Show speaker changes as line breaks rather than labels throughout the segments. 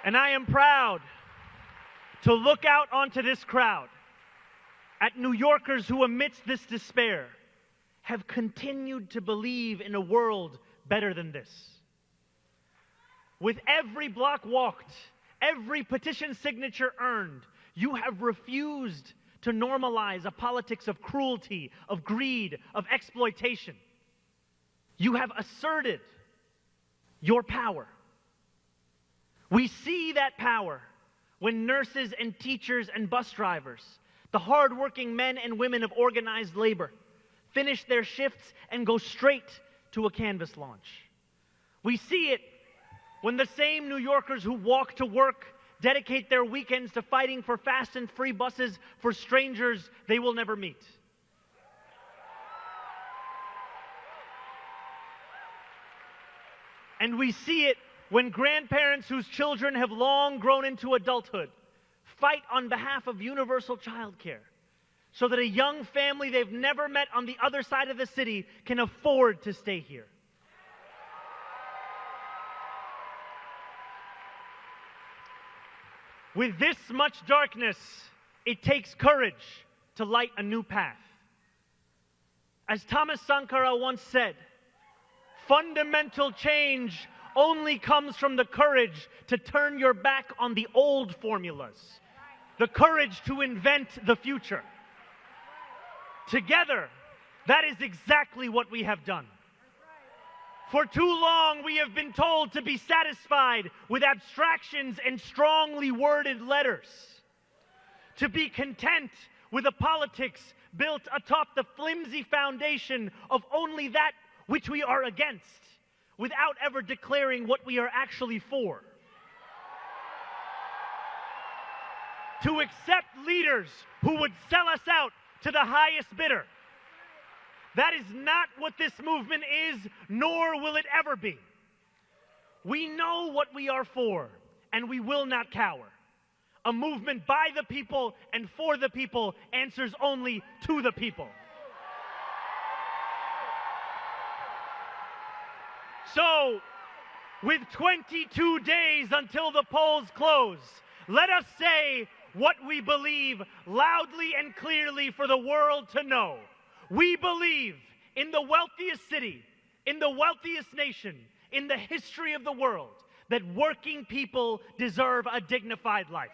And I am proud to look out onto this crowd at New Yorkers who, amidst this despair, have continued to believe in a world better than this. With every block walked, every petition signature earned, you have refused to normalize a politics of cruelty, of greed, of exploitation. You have asserted your power. We see that power when nurses and teachers and bus drivers, the hardworking men and women of organized labor, finish their shifts and go straight to a canvas launch. We see it when the same New Yorkers who walk to work dedicate their weekends to fighting for fast and free buses for strangers they will never meet. And we see it when grandparents whose children have long grown into adulthood fight on behalf of universal childcare so that a young family they've never met on the other side of the city can afford to stay here. With this much darkness, it takes courage to light a new path. As Thomas Sankara once said, fundamental change only comes from the courage to turn your back on the old formulas, the courage to invent the future. Together, that is exactly what we have done. For too long, we have been told to be satisfied with abstractions and strongly worded letters, to be content with a politics built atop the flimsy foundation of only that which we are against, without ever declaring what we are actually for. To accept leaders who would sell us out to the highest bidder. That is not what this movement is, nor will it ever be. We know what we are for, and we will not cower. A movement by the people and for the people answers only to the people. So, with 22 days until the polls close, let us say what we believe loudly and clearly for the world to know. We believe in the wealthiest city, in the wealthiest nation, in the history of the world, that working people deserve a dignified life.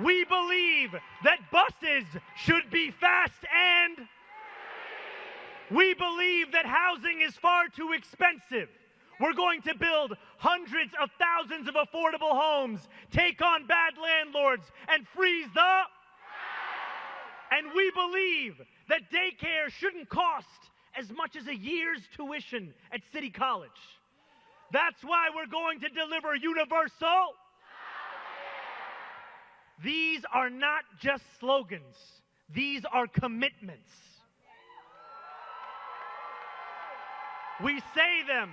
We believe that buses should be fast and we believe that housing is far too expensive. We're going to build hundreds of thousands of affordable homes, take on bad landlords, and freeze the... And we believe that daycare shouldn't cost as much as a year's tuition at City College. That's why we're going to deliver universal... These are not just slogans. These are commitments. We say them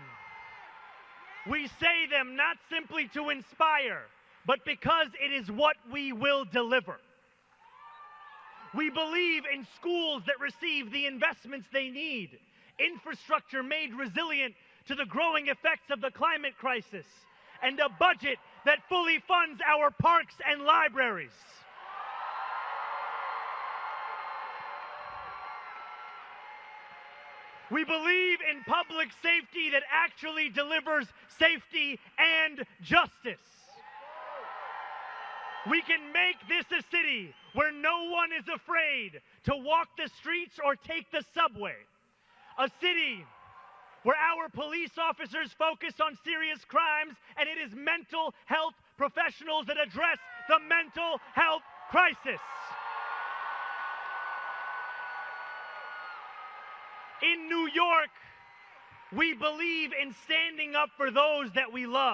not simply to inspire, but because it is what we will deliver. We believe in schools that receive the investments they need, infrastructure made resilient to the growing effects of the climate crisis, and a budget that fully funds our parks and libraries. We believe in public safety that actually delivers safety and justice. We can make this a city where no one is afraid to walk the streets or take the subway. A city where our police officers focus on serious crimes and it is mental health professionals that address the mental health crisis. In New York, we believe in standing up for those that we love.